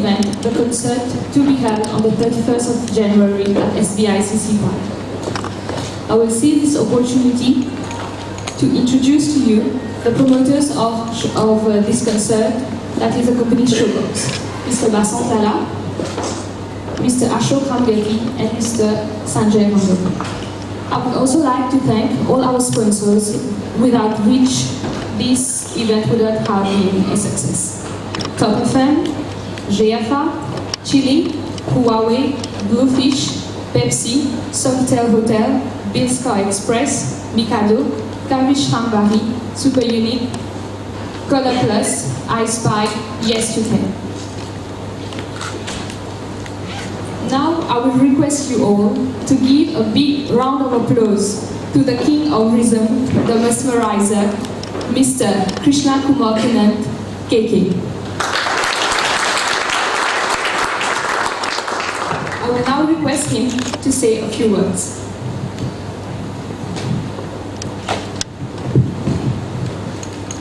event, the concert to be held on the 31st of January at SBICC Park. I will seize this opportunity to introduce to you the promoters of this concert, that is the company Showbox, Mr. Basant Lala, Mr. Ashok Rangati, and Mr. Sanjay Rangati. I would also like to thank all our sponsors, without which this event would not have been a success. Top FM, GFA, Chili, Huawei, Bluefish, Pepsi, Sofitel Hotel, Bilska Express, Mikado, Kavish Rambari, Super Unique, Color Plus, iSpy, Yes You Can. Now I will request you all to give a big round of applause to the King of Rhythm, the Mesmerizer, Mr. Krishna Kumar Kanant, KK. I will now request him to say a few words.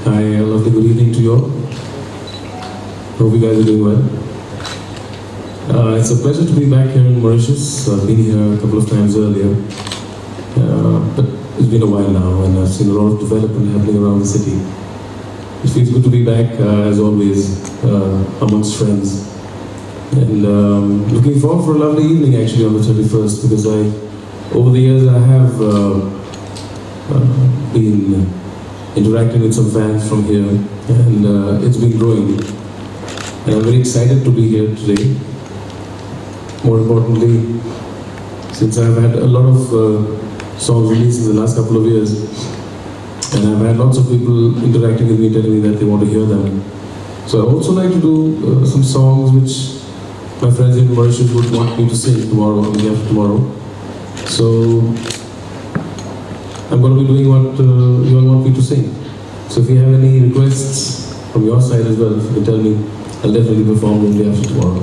Hi, a lovely good evening to you all. Hope you guys are doing well. It's a pleasure to be back here in Mauritius. I've been here a couple of times earlier, but it's been a while now, and I've seen a lot of development happening around the city. It feels good to be back, as always, amongst friends. And looking forward for a lovely evening actually on the 31st, because over the years I have been interacting with some fans from here, and it's been growing. And I'm very excited to be here today. More importantly, since I've had a lot of songs released in the last couple of years, and I've had lots of people interacting with me, telling me that they want to hear them. So I also like to do some songs which my friends in Mauritius would want me to sing tomorrow and the day after tomorrow. So I'm going to be doing what you all want me to sing. So if you have any requests from your side as well, if you can tell me, I'll definitely perform the day after tomorrow.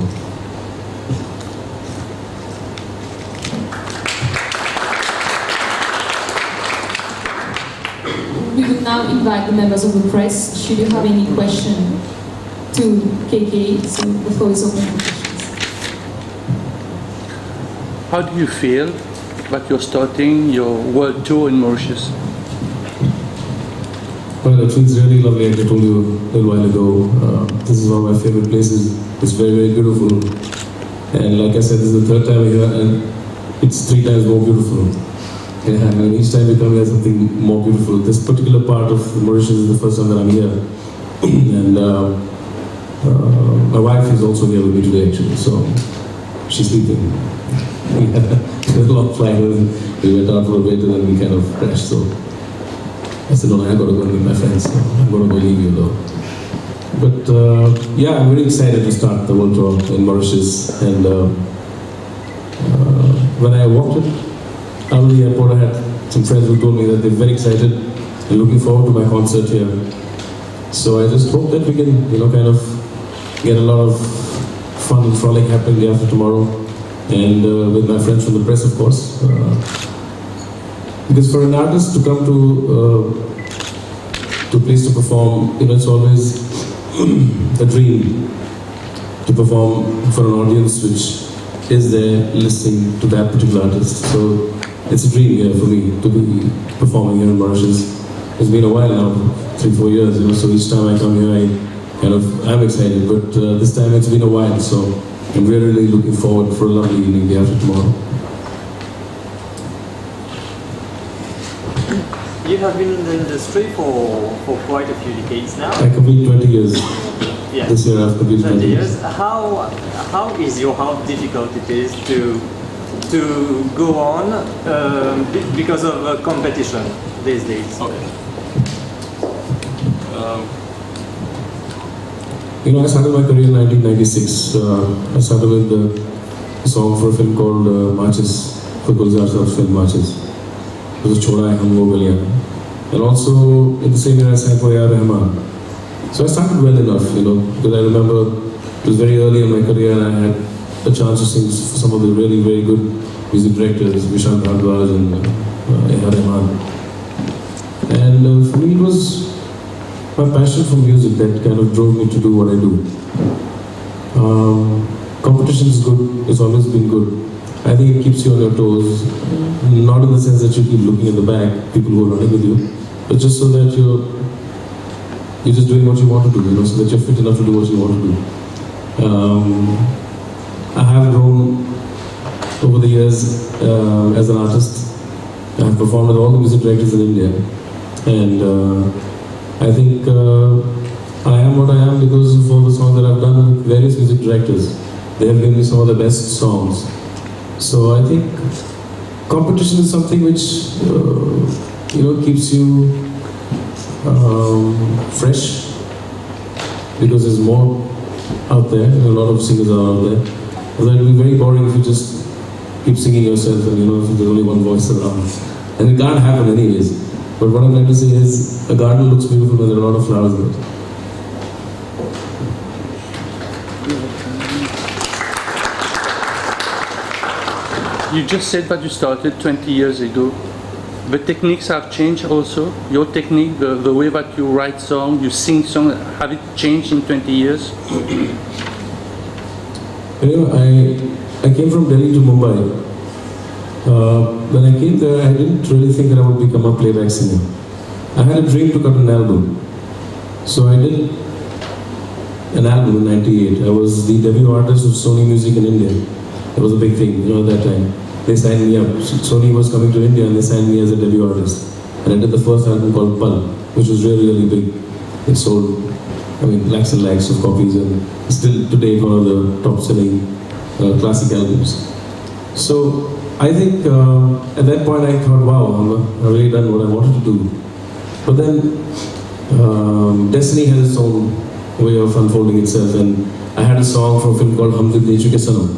We will now invite the members of the press. Should you have any question to KK, so the floor is open for questions. How do you feel that you're starting your world tour in Mauritius? Well, it feels really lovely, like I told you a little while ago. This is one of my favorite places. It's very, very beautiful. And like I said, this is the third time here, and it's 3 times more beautiful. Yeah, and each time we come here, something more beautiful. This particular part of Mauritius is the first time that I'm here. And my wife is also here with me today, actually, so she's sleeping. We had a long flight, and we went out for a bit, and then we kind of crashed, so I said, no, I gotta go meet my friends, so I'm gonna go leave you though. But yeah, I'm very excited to start the world tour in Mauritius. And when I walked out of the airport, I had some friends who told me that they're very excited and looking forward to my concert here. So I just hope that we can, kind of get a lot of fun and frolic happening the day after tomorrow, and with my friends from the press, of course. Because for an artist to come to a place to perform, it's always a dream to perform for an audience which is there listening to that particular artist. So it's a dream here for me to be performing here in Mauritius. It's been a while now, 3-4 years, so each time I come here, I'm excited, but this time it's been a while, so I'm really looking forward for a lovely evening the after tomorrow. You have been in the industry for quite a few decades now. I complete 20 years. Yeah. This year I've completed 20 years. How easy or how difficult it is to go on because of competition these days? Okay. I started my career in 1996. I started with a song for a film called Marches, for Gulzar Saab's film Marches. It was Choda Hai Hum Wo Galiyan. And also in the same year I sang for A.R. Rahman. So I started well enough, because I remember it was very early in my career and I had a chance to sing for some of the really very good music directors, Vishal Bhardwaj and A.R. Rahman. And for me it was my passion for music that kind of drove me to do what I do. Competition is good, it's always been good. I think it keeps you on your toes, not in the sense that you keep looking at the back, people who are running with you, but just so that you're just doing what you want to do, so that you're fit enough to do what you want to do. I have grown over the years as an artist. I have performed with all the music directors in India, and I think I am what I am because of all the songs that I've done with various music directors. They have given me some of the best songs. So I think competition is something which keeps you fresh, because there's more out there. A lot of singers are out there. Although it will be very boring if you just keep singing yourself and if there's only one voice around. And it can't happen anyways. But what I'm trying to say is, a garden looks beautiful when there are a lot of flowers in it. You just said that you started 20 years ago. The techniques have changed also. Your technique, the way that you write songs, you sing songs, have it changed in 20 years? I came from Delhi to Mumbai. When I came there, I didn't really think that I would become a playback singer. I had a dream to cut an album. So I did an album in '98. I was the debut artist of Sony Music in India. It was a big thing, at that time. They signed me up. Sony was coming to India and they signed me as a debut artist. And I did the first album called Pal, which was really, really big. It sold, lakhs and lakhs of copies, and still today one of the top-selling classic albums. So I think at that point I thought, wow, I've really done what I wanted to do. But then destiny has its own way of unfolding itself, and I had a song from a film called Hum Dil De Chuke Sanam,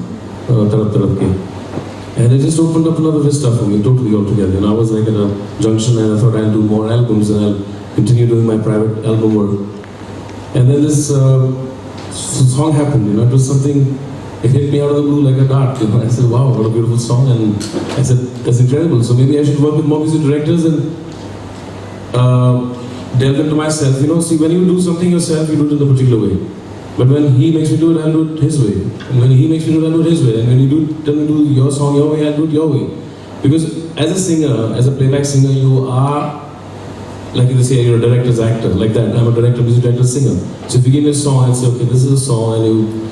Tarap Tarap Ke. And it just opened up another vista for me, totally altogether. And I was like at a junction, and I thought I'll do more albums and I'll continue doing my private album work. And then this song happened, it was something, it hit me out of the blue like a dart, I said, wow, what a beautiful song, and I said, that's incredible, so maybe I should work with more music directors and delve into myself. See, when you do something yourself, you do it in a particular way. But when he makes me do it, I'll do it his way. And when he makes me do it, I'll do it his way. And when you tell me to do your song your way, I'll do it your way. Because as a singer, as a playback singer, you are, like they say, you're a director's actor, like that. I'm a director, music director, singer. So if you give me a song and say, okay, this is a song, and you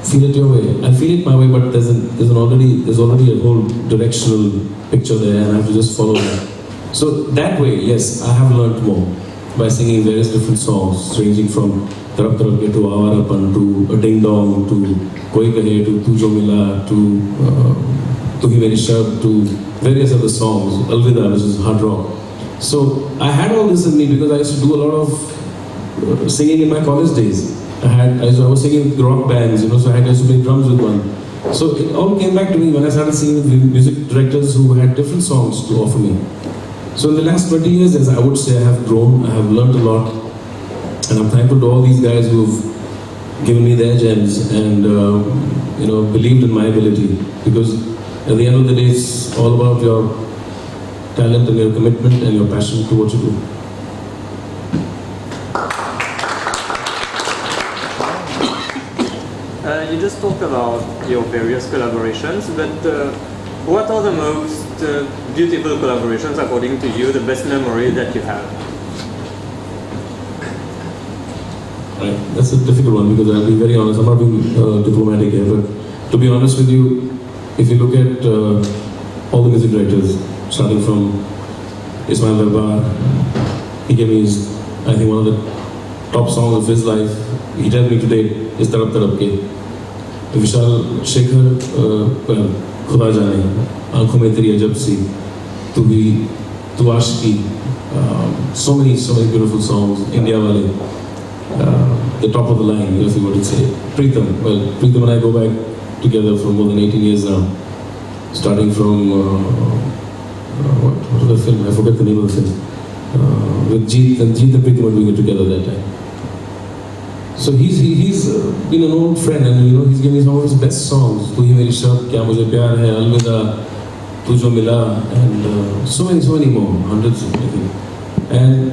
feel it your way. I'll feel it my way, but there's already a whole directional picture there, and I have to just follow that. So that way, yes, I have learned more by singing various different songs, ranging from Tarap Tarap Ke to Avarapan to a Ding Dong to Koi Kahe to Tu Jo Mila to Tu Hi Meri Shab to various other songs, Alvida, which is hard rock. So I had all this in me because I used to do a lot of singing in my college days. I was singing with rock bands, so I used to play drums with one. So it all came back to me when I started singing with music directors who had different songs to offer me. So in the last 20 years, as I would say, I have grown, I have learned a lot, and I'm thankful to all these guys who've given me their gems and believed in my ability. Because at the end of the day, it's all about your talent and your commitment and your passion to what you do. You just talked about your various collaborations, but what are the most beautiful collaborations according to you, the best memory that you have? Right. That's a difficult one because I'll be very honest, I'm not being diplomatic here, but to be honest with you, if you look at all the music directors, starting from Ismail Darbar, he gave me I think one of the top songs of his life. He told me today is Tarap Tarap Ke. Vishal Shekhar, Khuda Jaane, Aankhon Mein Teri Ajab Si, Tu Bhi, Tu Aashki, so many beautiful songs, India Wale, the top of the line, if you were to say. Preetham, well, Preetham and I go back together for more than 18 years now, starting from, what was the film? I forget the name of the film. With Jeet and Preetham were doing it together that time. So he's been an old friend, and he's given me some of his best songs. Tu Hi Meri Shab, Kya Mujhe Pyar Hai, Alvida, Tu Jo Mila, and so many more, hundreds I think. And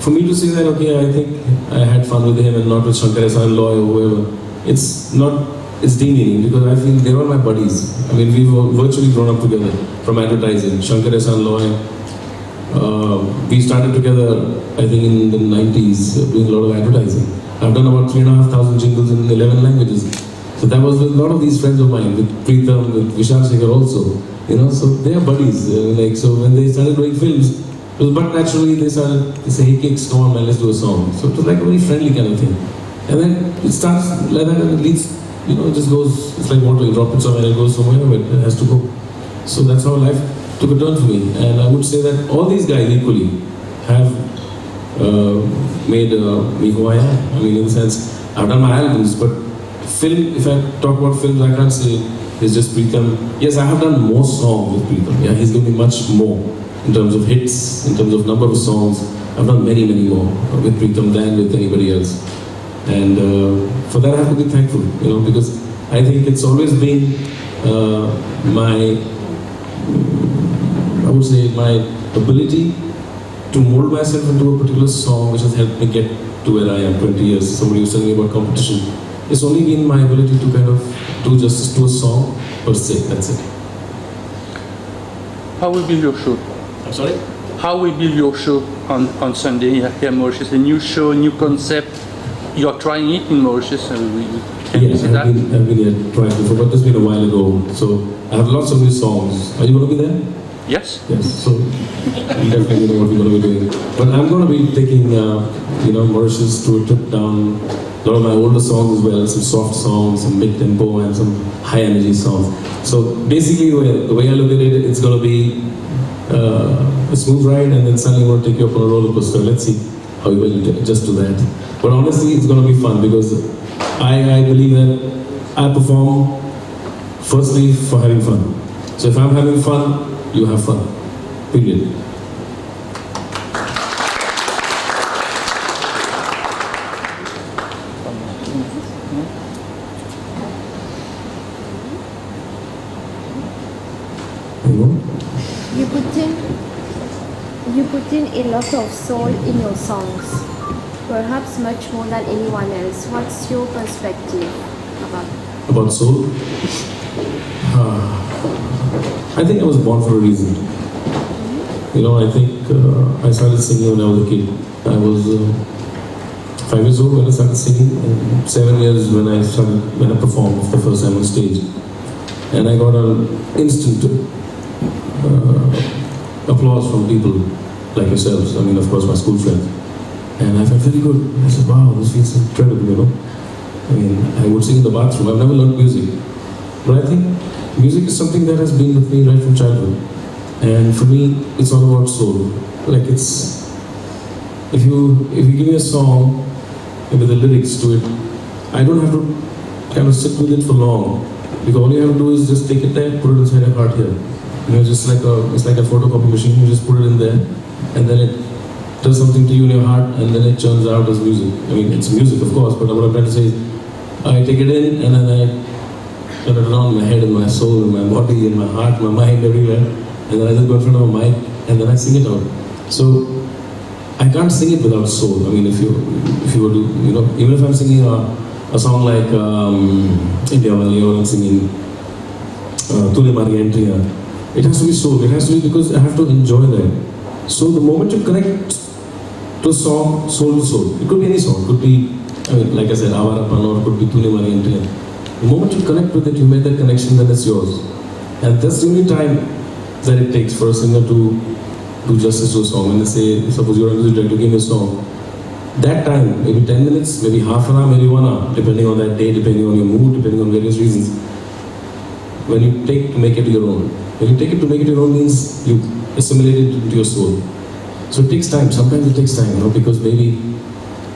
for me to say that, okay, I think I had fun with him and not with Shankar Ehsaan Loy or whoever, it's not, it's demeaning because I feel they're all my buddies. I mean, we've virtually grown up together from advertising. Shankar Ehsan Loy, we started together, I think in the 90s, doing a lot of advertising. I've done about 3,500 jingles in 11 languages. So that was with a lot of these friends of mine, with Preetham, with Vishal Shekhar also. So they are buddies. So when they started doing films, it was but naturally they started to say, hey Kicks, come on man, let's do a song. So it was like a very friendly kind of thing. And then it starts like that and it leads, it just goes, it's like water, you drop it somewhere and it goes somewhere, but it has to go. So that's how life took a turn for me. And I would say that all these guys equally have made me who I am. I mean, in the sense, I've done my albums, but film, if I talk about films, I can't say it's just Preetham. Yes, I have done more songs with Preetham. Yeah, he's given me much more in terms of hits, in terms of number of songs. I've done many, many more with Preetham than with anybody else. And for that I have to be thankful, because I think it's always been my ability to mold myself into a particular song which has helped me get to where I am 20 years. Somebody was telling me about competition. It's only been my ability to kind of do justice to a song per se, that's it. How will be your show? I'm sorry? How will be your show on Sunday here in Mauritius? A new show, a new concept. You're trying it in Mauritius. Can you see that? I've been here twice before, but this has been a while ago. So I have lots of new songs. Are you going to be there? Yes. Yes. So you definitely know what we're going to be doing. But I'm going to be taking, Mauritius to a trip down. A lot of my older songs as well, some soft songs, some mid-tempo, and some high-energy songs. So basically, the way I look at it, it's going to be a smooth ride, and then suddenly we're going to take you up on a roller coaster. Let's see how you will adjust to that. But honestly, it's going to be fun because I believe that I perform firstly for having fun. So if I'm having fun, you have fun. Period. You put in a lot of soul in your songs, perhaps much more than anyone else. What's your perspective about soul? I think I was born for a reason. I think I started singing when I was a kid. I was 5 years old when I started singing, and 7 years when I performed for the first time on stage. And I got an instant applause from people like yourselves. I mean, of course, my school friends. And I felt very good. I said, wow, this feels incredible, I mean, I would sing in the bathroom. I've never learned music. But I think music is something that has been with me right from childhood. And for me, it's all about soul. Like if you give me a song with the lyrics to it, I don't have to kind of sit with it for long. Because all you have to do is just take it there, put it inside your heart here. It's like a photocopy machine. You just put it in there, and then it does something to you in your heart, and then it turns out as music. I mean, it's music, of course, but what I'm trying to say is, I take it in, and then I turn it around in my head, and my soul, and my body, and my heart, my mind, everywhere, and then I just go in front of a mic, and then I sing it out. So I can't sing it without soul. I mean, if you were to, even if I'm singing a song like India Valley, or I'm singing Tune Mari Entry, it has to be soul. It has to be because I have to enjoy that. So the moment you connect to a song, soul to soul, it could be any song. It could be, like I said, Avarapan, or it could be Tune Mari Entry. The moment you connect with it, you make that connection, then it's yours. And that's the only time that it takes for a singer to do justice to a song. When they say, suppose you're a music director, give me a song. That time, maybe 10 minutes, maybe half an hour, maybe 1 hour, depending on that day, depending on your mood, depending on various reasons. When you take to make it your own. When you take it to make it your own means you assimilate it into your soul. So it takes time. Sometimes it takes time, because maybe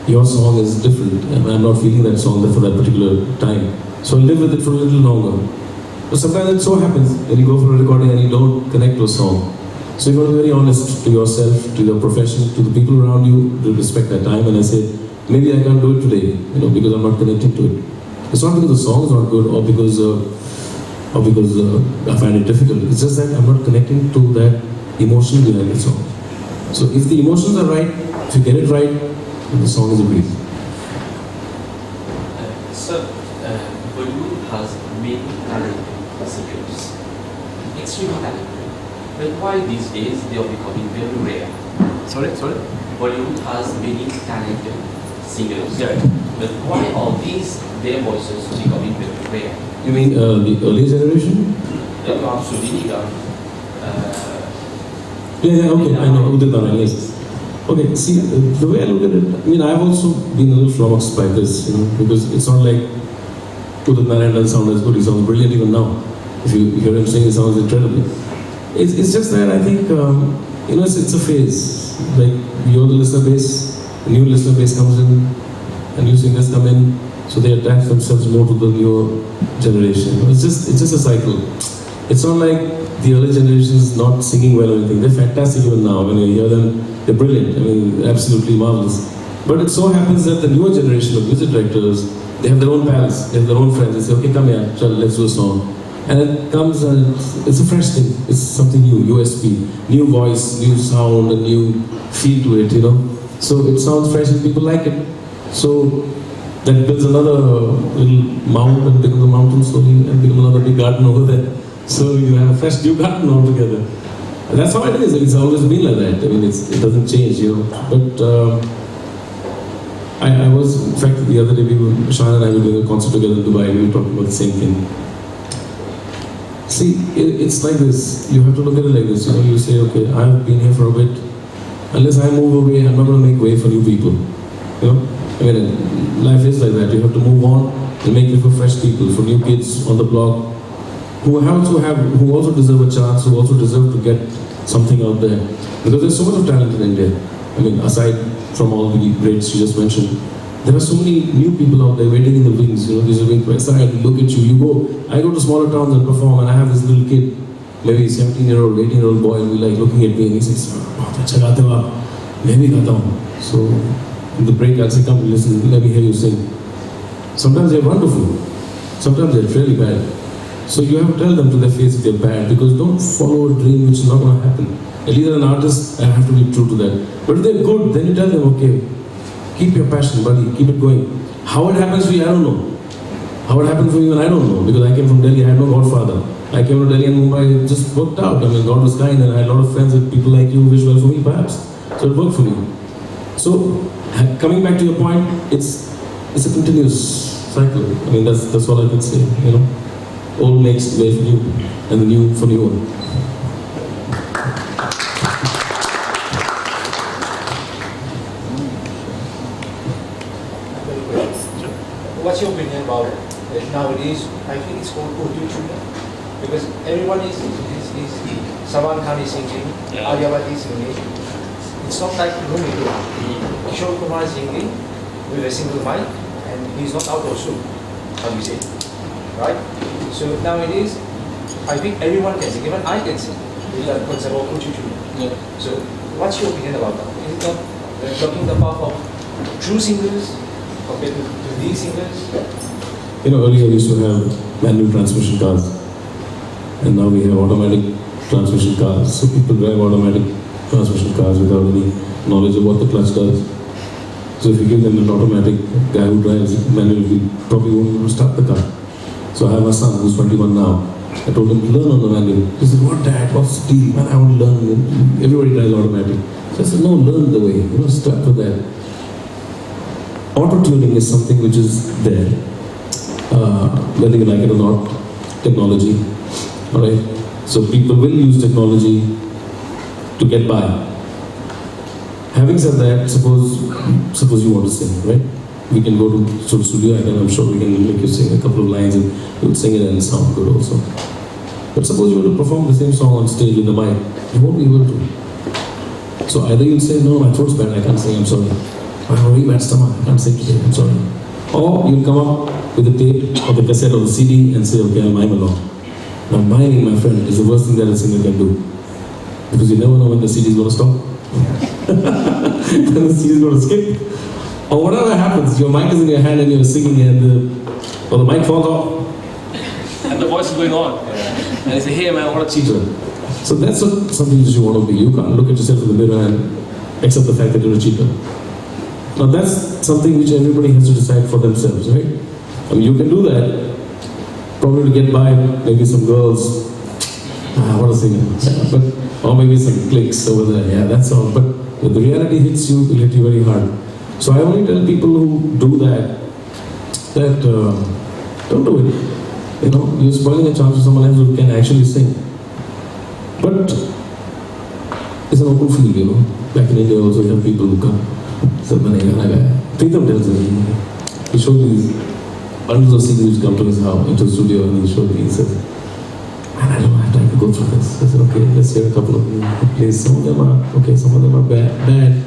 your song is different and I'm not feeling that song for that particular time. So I'll live with it for a little longer. But sometimes it so happens when you go for a recording and you don't connect to a song. So you've got to be very honest to yourself, to your profession, to the people around you, to respect that time. And I say, maybe I can't do it today, because I'm not connecting to it. It's not because the song is not good or because I find it difficult. It's just that I'm not connecting to that emotion behind the song. So if the emotions are right, if you get it right, then the song is a breeze. So, Bollywood has many talented singers, extremely talented. But why these days they are becoming very rare? Sorry? Bollywood has many talented singers, Yeah. but why are their voices becoming very rare? You mean the earlier generation? Absolutely, Yeah, okay, I know, Udit Narayan, yes. Okay, see, the way I look at it, I mean, I've also been a little flummoxed by this, because it's not like Udit Narayan doesn't sound as good, he sounds brilliant even now. If you hear him sing, he sounds incredible. It's just that I think, it's a phase. Like, you're the listener base, a new listener base comes in, and new singers come in, so they attach themselves more to the newer generation. It's just a cycle. It's not like the early generation is not singing well or anything. They're fantastic even now. When you hear them, they're brilliant. I mean, absolutely marvelous. But it so happens that the newer generation of music directors, they have their own pals, they have their own friends. They say, okay, come here, let's do a song. And it comes and it's a fresh thing. It's something new, USP, new voice, new sound, a new feel to it, So it sounds fresh and people like it. So that builds another little mound and becomes a mountain slowly and becomes another big garden over there. So you have a fresh new garden altogether. And that's how it is. It's always been like that. I mean, it doesn't change, But I was, in fact, the other day, Sean and I were doing a concert together in Dubai. We were talking about the same thing. See, it's like this. You have to look at it like this. You say, okay, I've been here for a bit. Unless I move away, I'm not going to make way for new people. I mean, life is like that. You have to move on and make way for fresh people, for new kids on the block, who also deserve a chance, who also deserve to get something out there. Because there's so much of talent in India. I mean, aside from all the greats you just mentioned, there are so many new people out there waiting in the wings. These are waiting for excited. Look at you. I go to smaller towns and perform, and I have this little kid, maybe 17-year-old, 18-year-old boy, and be looking at me, and he says, So in the break, I'll say, come, listen, let me hear you sing. Sometimes they're wonderful. Sometimes they're really bad. So you have to tell them to their face if they're bad, because don't follow a dream which is not going to happen. At least as an artist, I have to be true to that. But if they're good, then you tell them, okay, keep your passion, buddy, keep it going. How it happens for you, I don't know. How it happened for you, I don't know, because I came from Delhi, I had no godfather. I came to Delhi and Mumbai, it just worked out. I mean, God was kind, and I had a lot of friends and people like you who wish well for me, perhaps. So it worked for me. So, coming back to your point, it's a continuous cycle. I mean, that's all I can say, Old makes way for new, and the new for new one. What's your opinion about nowadays? I think it's called auto-tune, because everyone is Salman Khan is singing, Arya Bhatt is singing. It's not like Kishore Kumar is singing with a single mic, and he's not out of soup, how do you say, right? So nowadays, I think everyone can sing, even I can sing with that concept of auto-tune. Yeah. So what's your opinion about that? Is it not talking about true singers compared to these singers? Earlier we used to have manual transmission cars, and now we have automatic transmission cars. So people drive automatic transmission cars without any knowledge of what the clutch does. So if you give them an automatic, guy who drives manual, he probably won't even start the car. So I have a son who's 21 now. I told him to learn on the manual. He said, what dad, what's the deal? Man, I want to learn. Everybody drives automatic. So I said, no, learn the way. Start with that. Auto-tuning is something which is there. Whether you like it or not, technology. Alright? So people will use technology to get by. Having said that, suppose you want to sing, right? We can go to the studio, I'm sure we can make you sing a couple of lines and you'll sing it and it sound good also. But suppose you were to perform the same song on stage with the mic, you won't be able to. So either you'll say, no, my throat's bad, I can't sing, I'm sorry. I have a really bad stomach, I can't sing today, I'm sorry. Or you'll come up with the tape or the cassette or the CD and say, okay, I'll mime along. Now miming, my friend, is the worst thing that a singer can do. Because you never know when the CD is going to stop. When the CD is going to skip. Or whatever happens, your mic is in your hand and you're singing and the mic falls off. And the voice is going on. And you say, hey man, what a cheater. So that's not something that you want to be. You can't look at yourself in the mirror and accept the fact that you're a cheater. Now that's something which everybody has to decide for themselves, right? I mean, you can do that, probably to get by, maybe some girls, what a singer, but, or maybe some clicks over there, yeah, that's all. But if the reality hits you, it'll hit you very hard. So I only tell people who do that, don't do it. You know, you're spoiling a chance for someone else who can actually sing. But it's an open field, you know. Back in India also, you have people who come. So, Pritam tells me, he showed me bundles of CDs which come to his house, into the studio, and he showed me, he says, I don't have time to go through this. I said, okay, let's hear a couple of them. Please, some of them are okay, some of them are bad.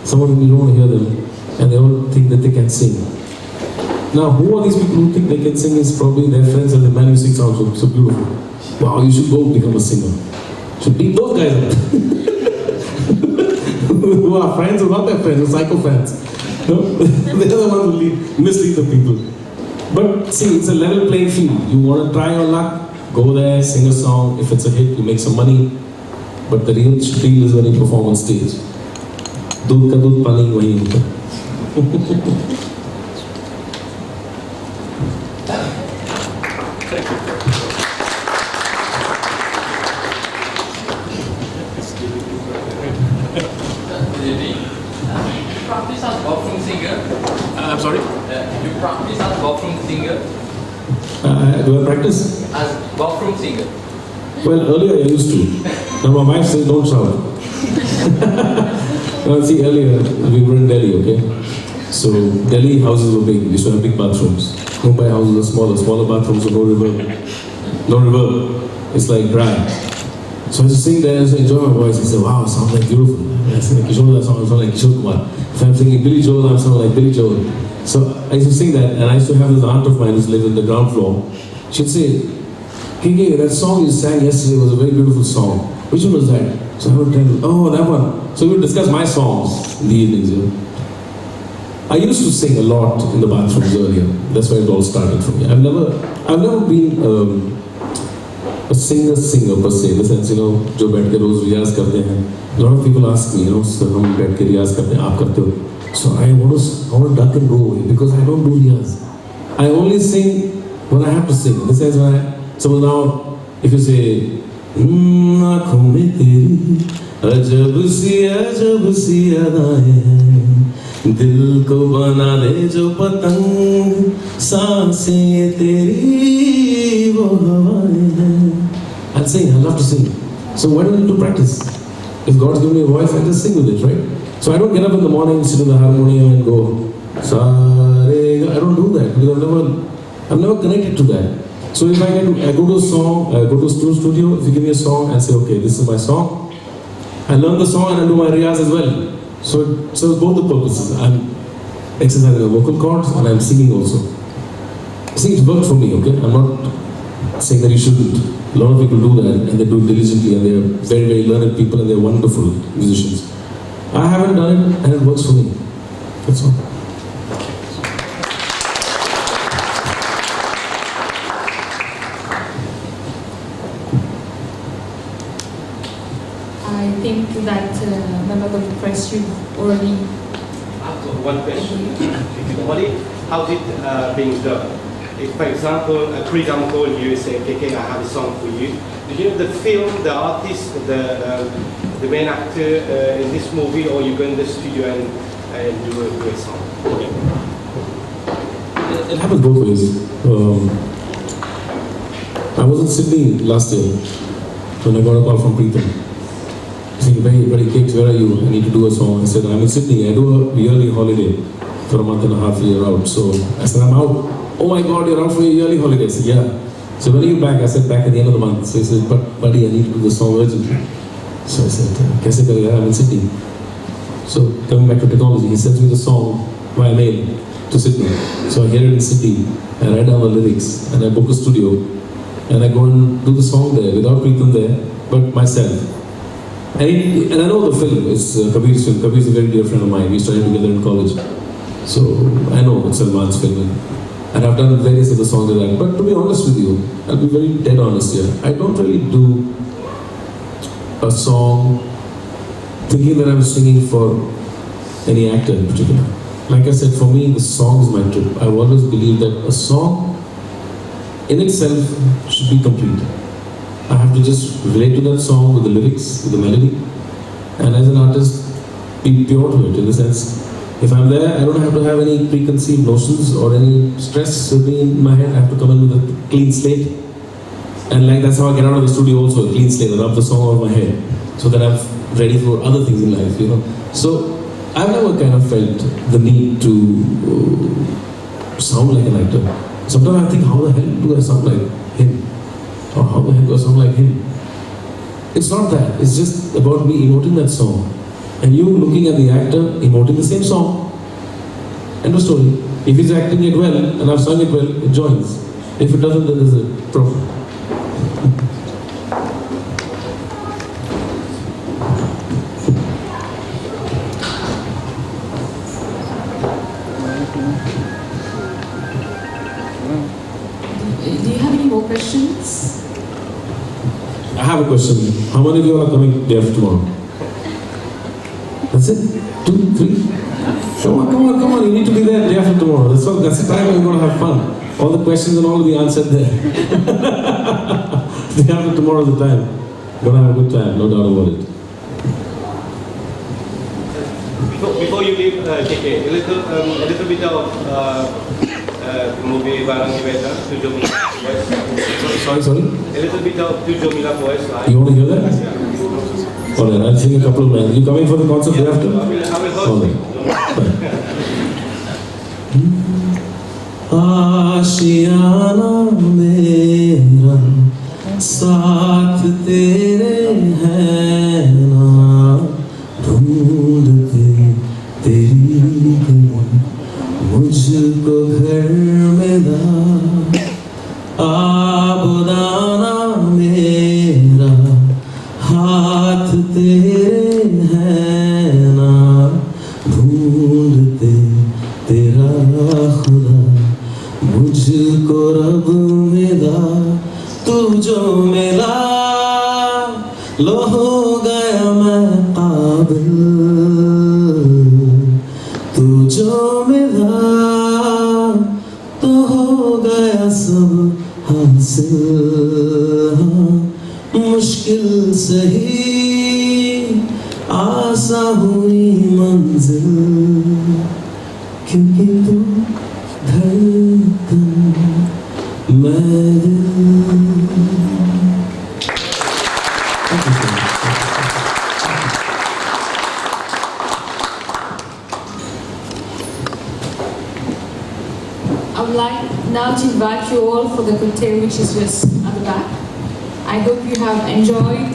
Some of them you don't want to hear them, and they all think that they can sing. Now, who are these people who think they can sing? Is probably their friends and the man who sings sounds so beautiful. Wow, you should go become a singer. Should beat those guys up. Who are friends or not their friends, or psycho fans. No? They're the ones who mislead the people. But see, it's a level playing field. You want to try your luck, go there, sing a song. If it's a hit, you make some money. But the real deal is when you perform on stage. Doodh ka doodh pani wahi hota. Practice as bathroom singer. I'm sorry? You practice as bathroom singer. Do I practice? As bathroom singer. Well, earlier I used to. Now my wife says don't shout. Now see, earlier we were in Delhi, okay? So Delhi houses were big. We used to have big bathrooms. Mumbai houses are smaller bathrooms with no reverb. No reverb. It's like dry. So I used to sing there, I used to enjoy my voice. I said, wow, it sounds like beautiful. I sing like Kishore, that song, I sound like Kishore Kumar. If I'm singing Billy Joel, I'm sounding like Billy Joel. So I used to sing that, and I used to have this aunt of mine who lived in the ground floor. She'd say, Kiki, that song you sang yesterday was a very beautiful song. Which one was that? So I would tell her, oh, that one. So we would discuss my songs in the evenings, you know. I used to sing a lot in the bathrooms earlier. That's where it all started for me. I've never been a singer per se, in the sense, you know, जो बैठ के रोज रियाज करते हैं. A lot of people ask me, you know, sir, हम बैठ के रियाज करते हैं, आप करते हो? So I want to duck and go away because I don't do riyaz. I only sing when I have to sing. In the sense when so now, if you say, आँखों में तेरी अजब सी अदाएं हैं, दिल को बना दे जो पतंग, सांसें तेरी वो हवाएं हैं. I'll sing. I love to sing. So why do I need to practice? If God's given me a voice, I just sing with it, right? So I don't get up in the morning, sit in the harmonium and go, Sa-re-ga. I don't do that because I've never connected to that. So if I go to a song, go to a studio, if you give me a song, I say, okay, this is my song. I learn the song and I do my riyaz as well. So it serves both the purposes. I'm exercising the vocal cords and I'm singing also. See, it worked for me, okay? I'm not saying that you shouldn't. A lot of people do that and they do it diligently and they're very, very learned people and they're wonderful musicians. I haven't done it and it works for me. That's all. I think that member of the press should already. One question. How's it being done? If, for example, called you and say, okay, I have a song for you. Do you know the film, the artist, the main actor in this movie, or you go in the studio and do a song? Okay. It happens both ways. I was in Sydney last year when I got a call from Pritam. Saying, very Kicks, where are you? I need to do a song. I said, I'm in Sydney. I do a yearly holiday for a month and a half, a year out. So I said, I'm out. Oh my God, you're out for a yearly holiday. I said, yeah. So when are you back? I said, back at the end of the month. So he said, but buddy, I need to do the song urgently. So I said, kaise karega? I'm in Sydney. So coming back to technology, he sends me the song via mail to Sydney. So I hear it in Sydney. I write down the lyrics and I book a studio. And I go and do the song there without Pritam there, but myself. And I know the film, it's Kabir's film. Kabir's a very dear friend of mine. We studied together in college. So I know it's Salman's film. And I've done various other songs like that. But to be honest with you, I'll be very dead honest here. I don't really do a song thinking that I'm singing for any actor in particular. Like I said, for me, the song is my trip. I've always believed that a song in itself should be complete. I have to just relate to that song with the lyrics, with the melody, and as an artist, be pure to it, in the sense, if I'm there, I don't have to have any preconceived notions or any stress with me in my head. I have to come in with a clean slate. And like that's how I get out of the studio also, a clean slate. I rub the song out of my head so that I'm ready for other things in life, you know. So I've never kind of felt the need to sound like an actor. Sometimes I think, how the hell do I sound like him? Or how the hell do I sound like him? It's not that. It's just about me emoting that song. And you looking at the actor emoting the same song. End of story. If he's acting it well and I've sung it well, it joins. If it doesn't, then there's a problem. Do you have any more questions? I have a question. How many of you are coming day after tomorrow? That's it? 2, 3? Come on, you need to be there day after tomorrow. That's the time we're going to have fun. All the questions and all will be answered there. Day after tomorrow is the time. We're going to have a good time, no doubt about it. Before you leave, KK, a little bit of movie Barang Diveda, Tujuh Mila voice. Sorry? A little bit of Tujuh Mila voice. You want to hear that? All right, I'll sing a couple of lines. You coming for the concert day after? All right. आशियाना मेरा साथ तेरे है ना ढूंढते तेरी मुझको घर में ला आबदाना मेरा हाथ तेरे है ना ढूंढते तेरा खुदा मुझको रब मिला तू जो मिला लो हो गया मैं काबिल तू जो मिला तो हो गया सब हासिल मुश्किल सही आसा हुई मंजिल क्योंकि तू धड़कन मैं दिल I would like now to invite you all for the cocktail which is just at the back. I hope you have enjoyed